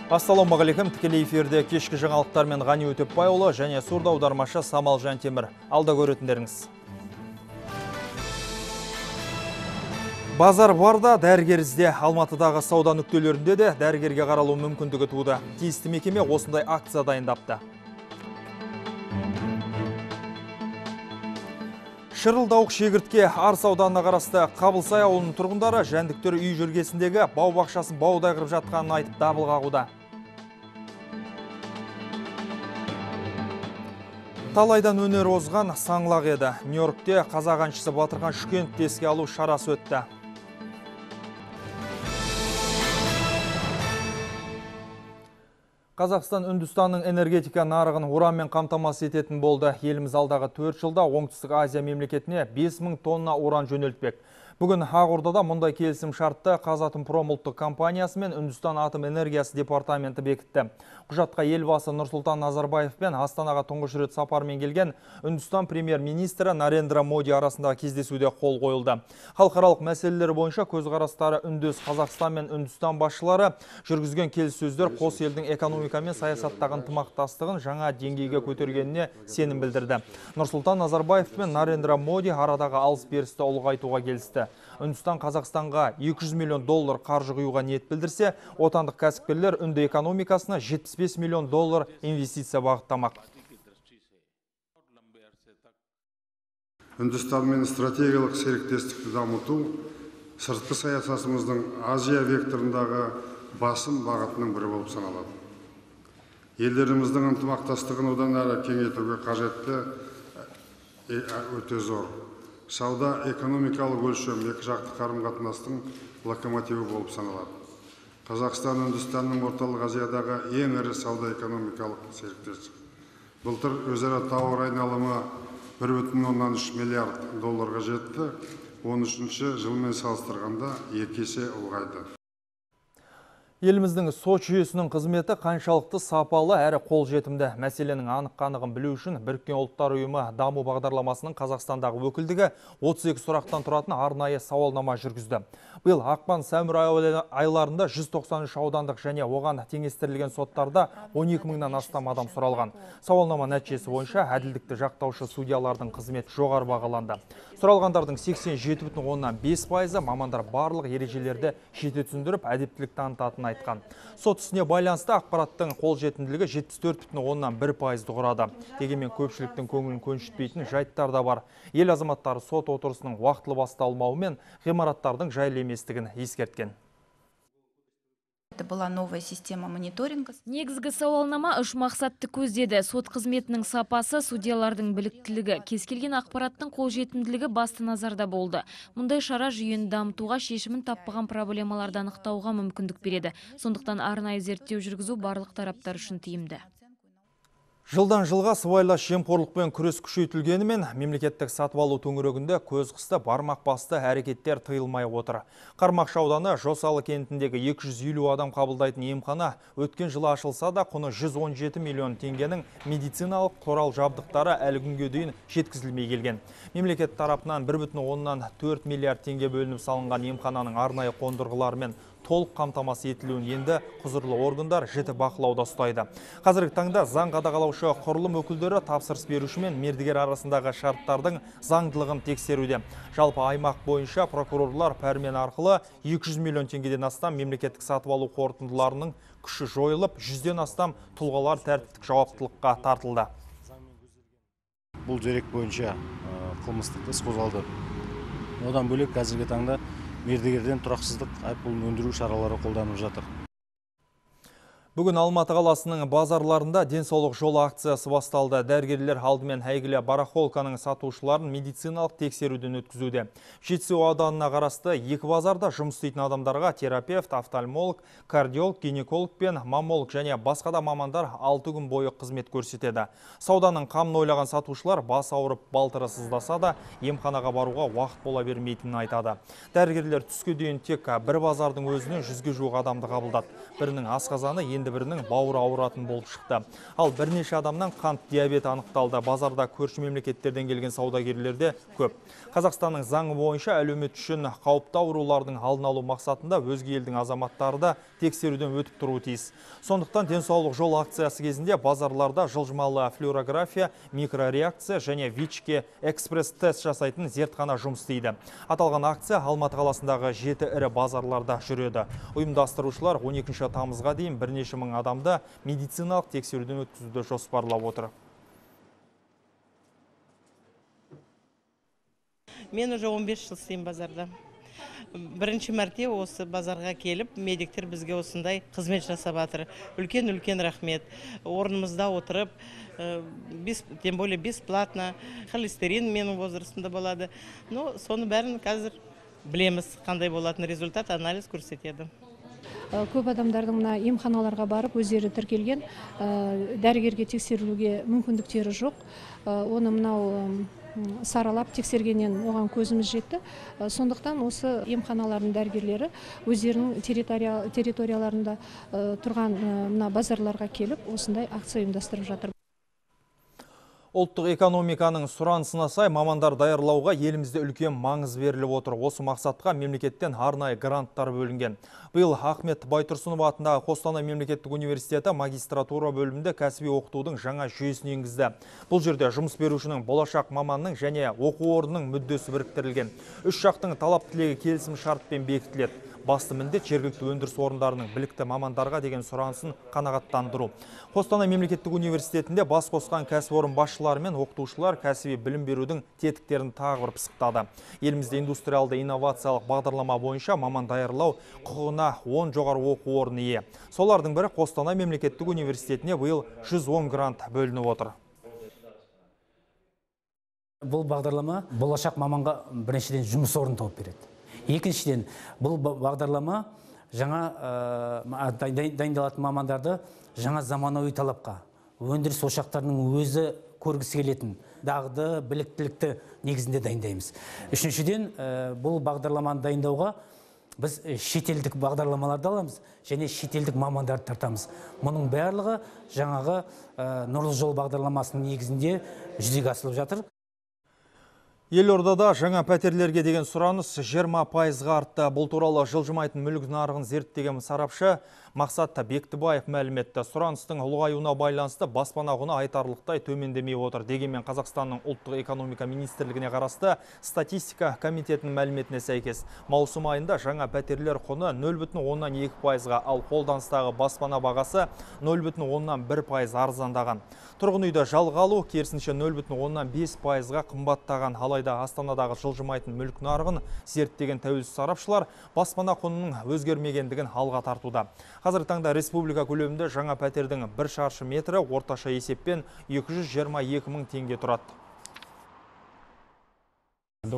Ассалаумағалейкум, тікелей эфирде кешкі жаңалықтармен Ғани Өтепбайұлы және сурда аудармашы Самал Жантемір. Алда көретіндеріңіз. Базар барда, дәрігерізде. Алматыдағы сауда нүктелерінде де дәрігерге қаралу мүмкіндігі туды. Тиісті мекеме осындай акция дайындапты. Шырылдауық шегіртке Арыс ауданына қарасты Қабылсай ауылының тұрғындары жәндіктер үй жүргесіндегі бау бақшасын баудай қырып жатқанын айтып дабыл қағуда. Талайдан өнер озған саңлақ еді. Нью-Йоркте қазақ әншісі Батырхан Шүкеновті еске алу шарасы өтті. Қазақстан Үндістанның энергетика нарығын уранмен қамтамасыз ететін болды. Еліміз алдағы 4 жылда Оңтүстік Азия мемлекетіне 5000 тонна уран жөнелтпек. Бүгін Ақордада мұндай келісім шартты Қазатомпром ұлттық компаниясы мен Үндістан атом энергиясы департаменті бекітті. Құжатқа елбасы Нұрсұлтан Назарбаев пен Астанаға тұңғыш рет сапармен келген Үндістан премьер-министрі Нарендра Моди арасындағы кездесуде қол қойылды. Халықаралық мәселелер бойынша көзқарастары үндес Қазақстан мен Үндістан басшылары жүргізген келіссөздер қос елдің экономика мен саясаттағы ынтымақтастығын жаңа деңгейге көтергеніне сенім білдірді. Нұрсұлтан Назарбаев пен Нарендра Моди арадағы алыс-берісті ұлғайтуға келісті. Үндістан Қазақстанға 200 миллион доллар қаржы құюға ниет білдірсе, отандық кәсіпкерлер үнді экономикасына 75 миллион доллар инвестиция бағыттамақ. Үндістанмен стратегиялық серіктестікті дамыту сыртқы саясатымыздың Азия векторындағы басым бағытының бірі болып саналады. Елдеріміздің ынтымақтастығын одан әрі кеңейтуге қажетті өте зор. Сауда экономикалық өлшем екі жақты қарым-қатынастың локомотиві болып саналады. Қазақстан Үндістанның орталық Азиядағы ең ірі сауда экономикалық серіктестік. Былтыр өзара тауар айналымы 1,3 миллиард долларға жетті. 13-ші жылмен салыстырғанда 2 есе ұлғайды. Еліміздің сот жүйесінің қызметі қаншалықты сапалы әрі қолжетімді мәселенің анық-қанығын білу үшін Біріккен ұлттар ұйымы даму бағдарламасының Қазақстандағы өкілдігі 32 сұрақтан тұратын арнайы сауалнама жүргізді. Биыл ақпан-сәуір айларында 193 аудандық және оған теңестірілген соттарда 12 мыңнан астам адам сұралған. Сауалнама нәтижесі бойынша әділдікті жақтаушы судьялардың қызметі жоғары бағаланды. Сұралғандардың 87,5% мамандар барлық ережелерді жете түсіндіріп, әдептілік танытатынын айтқан. Сот ісіне байланысты ақпараттың қолжетімділігі 74,1%-ді құрады. Дегенмен көпшіліктің көңілін көншітпейтін жайттар да бар. Ел азаматтары сот отырысының уақытылы басталмауы мен ғимараттардың жайлы еместігін ескерткен. Это была новая система мониторинга. Негізгі сауалнама үш мақсатты көздеді. Сот қызметінің сапасы, судьялардың біліктілігі, кез келген ақпараттың қолжетімділігі басты назарда болды. Мұндай шара жүйені дамытуға, шешімін таппаған проблемаларды анықтауға мүмкіндік береді. Сондықтан арнайы зерттеу жүргізу барлық тараптар үшін тиімді. Жылдан жылға сыбайлас жемқорлықпен күрес күшейтілгенімен мемлекеттік сатып алу төңірегінде көз қысты бармақ басты әрекеттер тыйылмай отыр. Қармақшы ауданы Жосалы кентіндегі 250 адам қабылдайтын емхана өткен жылы ашылса да құны 117 миллион теңгенің медициналық құрал жабдықтары әлі күнге дейін жеткізілмей келген. Мемлекет тарапынан 1,4 миллиард теңге бөлініп салынған емхананың арнайы қондырғыларымен толық қамтамасыз етілуін енді құзырлы органдар жіті бақылауда ұстайды. Қазіргі таңда заң қадағалаушы құрылым өкілдері тапсырыс беруші мен мердігер арасындағы шарттардың заңдылығын тексеруде. Жалпы аймақ бойынша прокурорлар пәрмен арқылы 200 миллион теңгеден астам мемлекеттік сатып алу қорытындыларының күші жойылып, 100-ден астам тұлғалар тәртіптік жауаптылыққа тартылды. Бұл дерек бойынша қылмыстық іс қозғалды. Одан бөлек қазіргі таңда мердігерден тұрақсыздық айыппұлын өндіру шаралары қолданылып жатыр. Бүгін Алматы қаласының базарларында денсаулық жолы акциясы басталды. Дәрігерлер алдымен әйгілі барахолканың сатушыларын медициналық тексеруден өткізуде. Жетісу ауданына қарасты екі базарда жұмыс істейтін адамдарға терапевт, офтальмолог, кардиолог, гинеколог пен маммолог және басқа да мамандар 6 күн бойы қызмет көрсетеді. Сауданың қамын ойлаған сатушылар бас ауырып балтыры сыздаса да емханаға баруға уақыт бола бермейтінін айтады. Дәрігерлер түске дейін тек бір базардың өзінен 100-ге жуық адамды қабылдады. Бірінің асқазаны, енді бірінің бауыры ауыратын болып шықты. Ал бірнеше адамнан қант диабеті анықталды. Базарда көрші мемлекеттерден келген саудагерлерде көп. Қазақстанның заңы бойынша әлеумет үшін қауіпті аурулардың алдын алу мақсатында өзге елдің азаматтары да тексеруден өтіп тұруы тиіс. Сондықтан денсаулық жол акциясы кезінде базарларда жылжымалы флюорография, микрореакция және ВИЧ-ке экспресс-тест жасайтын зертхана жұмыс істейді. Аталған акция Алматы қаласындағы 7 ірі базарларда жүреді. Ұйымдастырушылар 12 тамызға дейін бірнеше мың адамды медициналық тексеруден өткізуді жоспарлап отыр. Мен уже 15 жыл істеймін базарда. Бірінші мәрте осы базарға келіп, медиктер бізге осындай қызмет жасап жатыр. Үлкен рахмет. Орнымызда отырып, тем более бесплатно, холестерин менің возрастымда болады. Но соны бәрін қазір білеміз, қандай болатын результат, анализ көрсетеді. Көп адамдардың мына емханаларға барып өздері тіркелген, дәрігерге тексерілуге мүмкіндіктері жоқ. Оны мынау саралап тексергеннен оған көзіміз жетті. Сондықтан осы емханалардың дәрігерлері өздерінің территорияларында тұрған мына базарларға келіп, осындай акция ұйымдастырып жатыр. Ұлттық экономиканың сұранысына сай мамандар даярлауға елімізде үлкен маңыз беріліп отыр. Осы мақсатқа мемлекеттен арнайы гранттар бөлінген. Биыл Ахмет Байтұрсынов атындағы Қостанай мемлекеттік университеті магистратура бөлімінде кәсіби оқытудың жаңа жүйесін енгізді. Бұл жерде жұмыс берушінің, болашақ маманның және оқу орнының мүддесі біріктірілген. Үш жақтың талап тілегі келісім шартпен бекітіледі. Басты міндет жергілікті өндіріс орындарының білікті мамандарға деген сұранысын қанағаттандыру. Қостанай мемлекеттік университетінде бас қосқан кәсіпорын басшылары мен оқытушылар кәсіби білім берудің тетіктерін тағы бір пысықтады. Елімізде индустриалды инновациялық бағдарлама бойынша маман даярлау құқығына 10 жоғары оқу орны ие. Солардың бірі Қостанай мемлекеттік университетіне биыл 110 грант бөлініп отыр. Бұл бағдарлама болашақ маманға біріншіден жұмыс орнын тауып береді. Екіншіден, бұл бағдарлама жаңа дайындалатын мамандарды жаңа заманауи талапқа, өндіріс ошақтарының өзі көргісі келетін дағды, біліктілікті негізінде дайындаймыз. Үшіншіден, бұл бағдарламаны дайындауға біз шетелдік бағдарламаларды аламыз және шетелдік мамандарды тартамыз. Мұның барлығы жаңағы Нұрлы жол бағдарламасының негізінде жүзеге асырылып жатыр. Елордада жаңа пәтерлерге деген сұраныс 20%-ға артты. Бұл туралы жылжымайтын мүлік нарығын зерттеген сарапшы Мақсат Бектібаев мәлім етті. Сұраныстың ұлғаюына байланысты баспана құны айтарлықтай төмендемей отыр. Дегенмен Қазақстанның ұлттық экономика министрлігіне қарасты статистика комитетінің мәліметіне сәйкес маусым айында жаңа пәтерлер құны 0,2%-ға, ал қолданыстағы баспана бағасы 0,1% арзандаған. Тұрғын үйді жалға алу керісінше 0,5%-ға қымбаттаған. Алайда Астанадағы жылжымайтын мүлік нарығын зерттеген тәуелсіз сарапшылар баспана құнының өзгермегендігін алға тартуда. Қазіргі таңда республика көлемінде жаңа пәтердің 1 шаршы метрі орташа есеппен 222 мың теңге тұрады. Жыл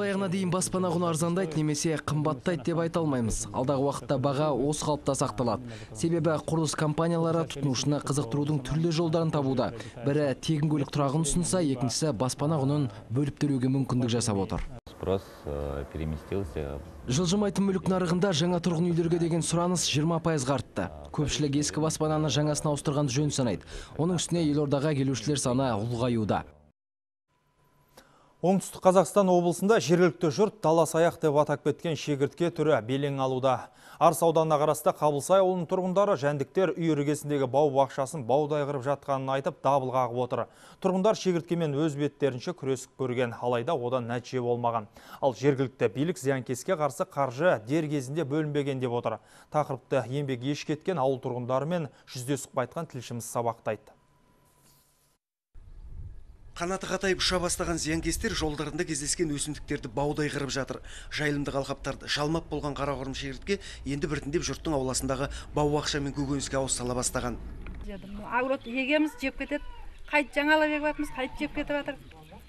аяғына дейін баспана құны арзандайды немесе қымбаттайды деп айта алмаймыз. Алдағы уақытта баға осы қалыпта сақталады. Себебі құрылыс компаниялары тұтынушыны қызықтырудың түрлі жолдарын табуда. Бірі тегін көлік тұрағын ұсынса, екіншісі баспана құнын бөліп төлеуге мүмкіндік жасап отыр. Жылжымайтын мүлік нарығында жаңа тұрғын үйлерге деген сұраныс 20%-ға артты. Көпшілік ескі баспананы жаңасына ауыстырғанды жөн санайды. Оның үстіне елордаға келушілер саны ұлғаюда. Оңтүстік Қазақстан облысында жергілікті жұрт талас-аяқ деп атап кеткен шегіртке түрі белең алуда. Арыс ауданына қарасты Қабылсай ауылының тұрғындары жәндіктер үй іргесіндегі бау бақшасын баудай қырып жатқанын айтып дабыл қағып отыр. Тұрғындар шегірткемен өз беттерінше күресіп көрген, алайда одан нәтиже болмаған. Ал жергілікті билік зиянкеске қарсы қаржы дер кезінде бөлінбеген деп отыр. Тақырыпты еңбек еш кеткен ауыл тұрғындарымен жүздесіп қайтқан тілшіміз сабақтайды. Қанаты қатайып ұша бастаған зиянкестер жолдарында кездескен өсімдіктерді баудай қырып жатыр. Жайылымдық алқаптарды жалмап болған қарақұрым шегіртке енді біртіндеп жұрттың ауласындағы бау-бақша мен көкөніске ауыз сала бастаған. Агрот егеміз жеп кетеді, қайт жаңалап егіп жатырмыз, қайт жеп кетіп жатыр.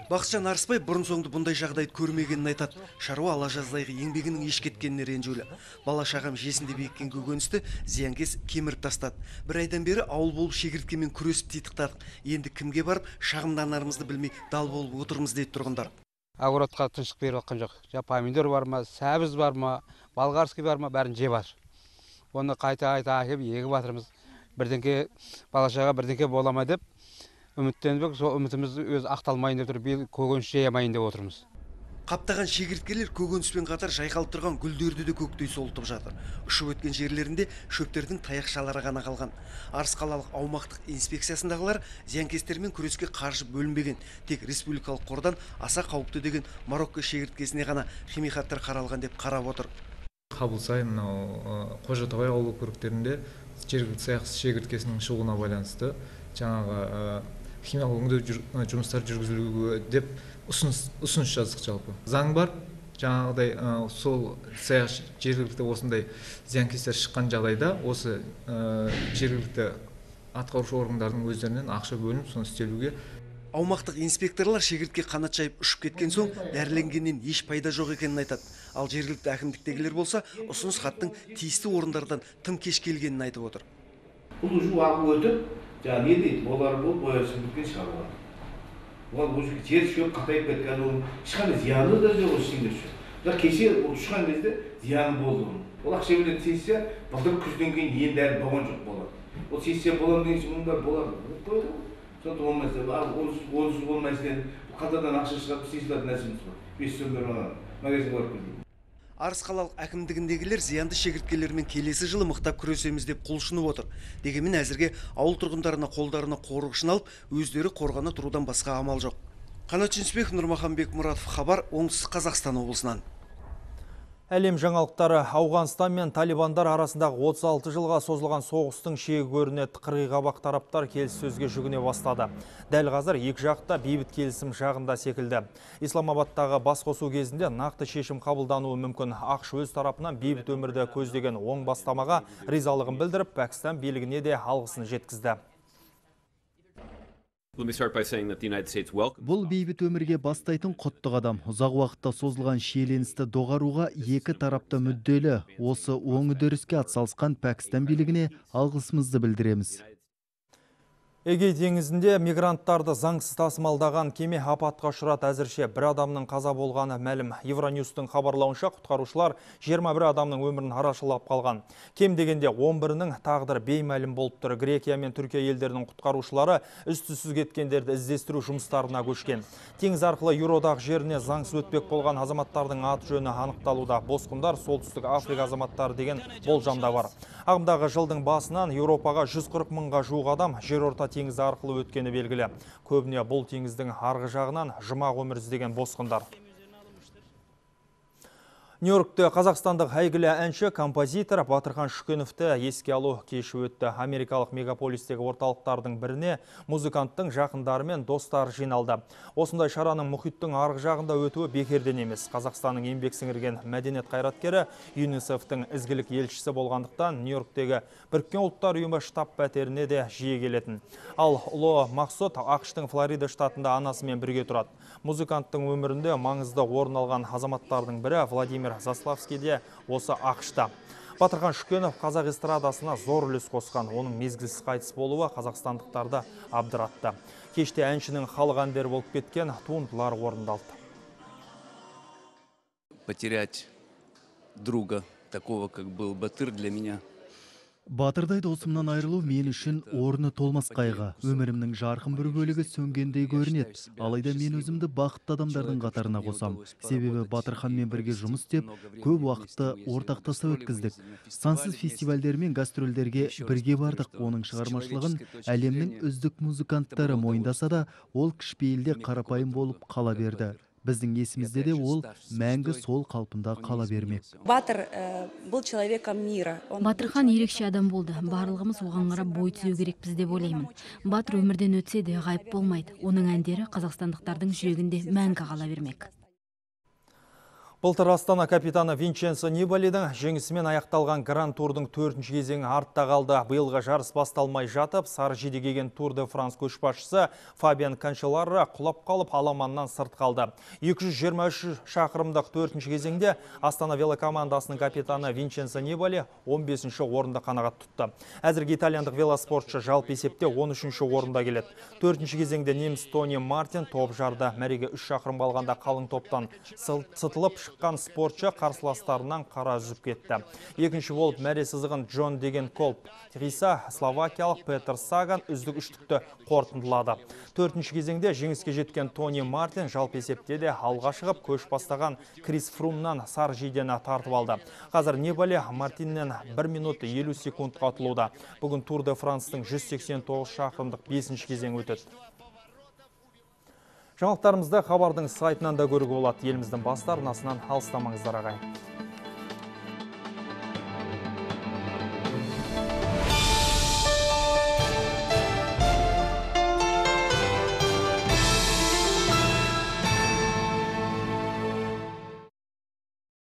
Бақытжан Арыспай бұрын соңды бұндай жағдайды көрмегенін айтады. Шаруа ала жаздайғы еңбегінің еш кеткеніне ренжулі. Бала шағам жесінде беккен көкөністі зиянкес кеміріп тастады. Бір айдан бері ауыл болып шегірткемен күресіп титықтадық. Енді кімге барып шағымданарымызды білмей дал болып отырмыз дейді тұрғындар. Огородқа тыныштық беріп жатқан жоқ. Помидор бар ма, сәбіз бар ма, болгарский бар ма, бәрін жеп жатыр. Оны қайта әкеп егіп жатырмыз. Бірдеңке бала шаға бірдеңке бола ма деп үміттенбек, сол үмітіміз өз ақталмайын деп тұр, биыл көкөніс жей алмайын деп отырмыз. Қаптаған шегірткелер көкөніспен қатар жайқалып тұрған гүлдерді де көктей солтып жатыр. Ұшып өткен жерлерінде шөптердің таяқшалары ғана қалған. Арыс қалалық аумақтық инспекциясындағылар зиянкестермен күреске қаржы бөлінбеген, тек республикалық қордан аса қауіпті деген Марокко шегірткесіне ғана химикаттар қаралған деп қарап отыр. Қабылсай мынау Қожатоғай ауыл округтерінде жергілікті саяқсыз шегірткесінің шығуына байланысты жаңағы химиялық өңдеу жұмыстар жүргізілуі деп ұсыныс жаздық жалпы. Заң бар, жаңағыдай сол жергілікті осындай зиянкестер шыққан жағдайда осы жергілікті атқарушы органдардың өздерінен ақша бөлініп соны істелуге. Аумақтық инспекторлар шегіртке қанат жайып ұшып кеткен соң дәріленгеннен еш пайда жоқ екенін айтады. Ал жергілікті әкімдіктегілер болса ұсыныс хаттың тиісті орындардан тым кеш келгенін айтып отыр. Бұл ұшу ағып өтіп, жаңа не дейді, олар болып боясын біткен шығарылады. Ол уже жер шөп қатайып кеткен, оның ешқандай зияны да жоқ ішінде шөп. Бірақ кеше ұшқан кезде зияны болды. Ол ақша беретін сессия былтыр күзден кейін енді әлі болған жоқ болады. Ол сессия боламын деген соң бәрі болады. Сондықтан болмаса, онсыз болмайсың, қалтадан ақша шығарып сессиялатын нәрсеміз бар. 5 сомдар магазин барып келдім. Арыс қалалық әкімдігіндегілер зиянды шегірткелермен келесі жылы мықтап күресеміз деп құлшынып отыр. Дегенмен әзірге ауыл тұрғындарына қолдарына қорғышын алып, өздері қорғана тұрудан басқа амал жоқ. Қанат Жүнісбек, Нұрмахан Бекмұратов, хабар, Оңтүстік Қазақстан облысынан. Әлем жаңалықтары. Ауғанстан мен талибандар арасындағы 36 жылға созылған соғыстың шегі көрінеді. Қырғи-қабақ тараптар келіссөзге жүгіне бастады. Дәл қазір екі жақта бейбіт келісім жағында секілді. Исламабадтағы басқосу кезінде нақты шешім қабылдануы мүмкін. ақш өз тарапынан бейбіт өмірді көздеген оң бастамаға ризалығын білдіріп, Пәкістан билігіне де алғысын жеткізді. Бұл бейбіт өмірге бастайтын құтты қадам. Ұзақ уақытта созылған шиеленісті доғаруға екі тарапта мүдделі. Осы оң үдеріске атсалысқан Пәкістан билігіне алғысымызды білдіреміз. Эгей теңізінде мигранттарды заңсыз тасымалдаған кеме апатқа ұшырады. Әзірше бір адамның қаза болғаны мәлім. Евроньюстың хабарлауынша құтқарушылар 21 адамның өмірін арашалап қалған. Кем дегенде 11-нің тағдыры беймәлім болып тұр. Грекия мен Түркия елдерінің құтқарушылары із-түзсіз кеткендерді іздестіру жұмыстарына көшкен. Теңіз арқылы Еуродағы жеріне заңсыз өтпек болған азаматтардың аты жөні анықталуда. Босқындар солтүстік Африка азаматтары деген болжамда бар. Ағымдағы жылдың басынан Еуропаға 140 мыңға жуық адам жерорта теңізі арқылы өткені белгілі. Көбіне бұл теңіздің арғы жағынан жұмақ өмір іздеген босқындар. Нью-Йоркте қазақстандық әйгілі әнші, композитор Батырхан Шүкеновті еске алу кеші өтті. Америкалық мегаполистегі орталықтардың біріне музыканттың жақындары мен достары жиналды. Осындай шараның мұхиттың арғы жағында өтуі бекерден емес. Қазақстанның еңбек сіңірген мәдениет қайраткері, ЮНИСЕФ-тің ізгілік елшісі болғандықтан Нью-Йорктегі Біріккен ұлттар ұйымы штаб пәтеріне де жиі келетін. Ал ұлы Мақсұт ақштың Флорида штатында анасымен бірге тұрады. Музыканттың өмірінде маңызды орын алған азаматтардың бірі Владимир Заславский де осы ақшта. Батырхан Шүкенов қазақ эстрадасына зор үлес қосқан. Оның мезгілсіз қайтыс болуы қазақстандықтарды абдыратты. Кеште әншінің халық әндері болып кеткен туындылар орындалды. Потерять друга, такого, как был Батыр, для меня. Батырдай досымнан айырылу мен үшін орны толмас қайғы. Өмірімнің жарқын бір бөлігі сөнгендей көрінеді. Алайда мен өзімді бақытты адамдардың қатарына қосам. Себебі Батырханмен бірге жұмыс істеп, көп уақытты ортақтаса өткіздік. Сансыз фестивальдер мен гастрольдерге бірге бардық. Оның шығармашылығын әлемнің үздік музыканттары мойындаса да, ол кішіпейілде қарапайым болып қала берді. Біздің есімізде де ол мәңгі сол қалпында қала бермек. Батыр был человеком мира. Батырхан ерекше адам болды. Барлығымыз оған қарап бой түзеу керекпіз деп ойлаймын. Батыр өмірден өтсе де ғайып болмайды. Оның әндері қазақстандықтардың жүрегінде мәңгі қала бермек. Былтыр Астана капитаны Винченцо Нибалидің жеңісімен аяқталған гран-турдың 4-ші кезеңі артта қалды. Биылғы жарыс басталмай жатып, сары жиде киген Тур де Франс көшбасшысы Фабиан Канчеллары құлап қалып аламаннан сырт қалды. 223 шақырымдық 4-ші кезеңде Астана велокомандасының капитаны Винченцо Нибали 15-ші орында қанағат тұтты. Әзірге итальяндық велоспортшы жалпы есепте 13-ші орында келеді. 4-ші кезеңде неміс Тони Мартин топ жарды. Мәреге 3 шақырым қалғанда қалың топтан сытылып шыққан спортшы қарсыластарынан қара үзіп кетті. Екінші болып мәре сызығын Джон деген Колп Триса словакиялық Петер Саган үздік үштікті қорытындылады. Төртінші кезеңде жеңіске жеткен Тони Мартин жалпы есепте де алға шығып, көш бастаған Крис Фрумнан сар жейдені тартып алды. Қазір Нибали Мартиннен 1 минут 50 секундқа ұтылуда. Бүгін Тур де Франстың 189 шақырымдық 5-ші кезең өтеді. Жаңалықтарымызды хабардың сайтынан да көруге болады. Еліміздің бас арнасынан алыстамаңыздар ағайын.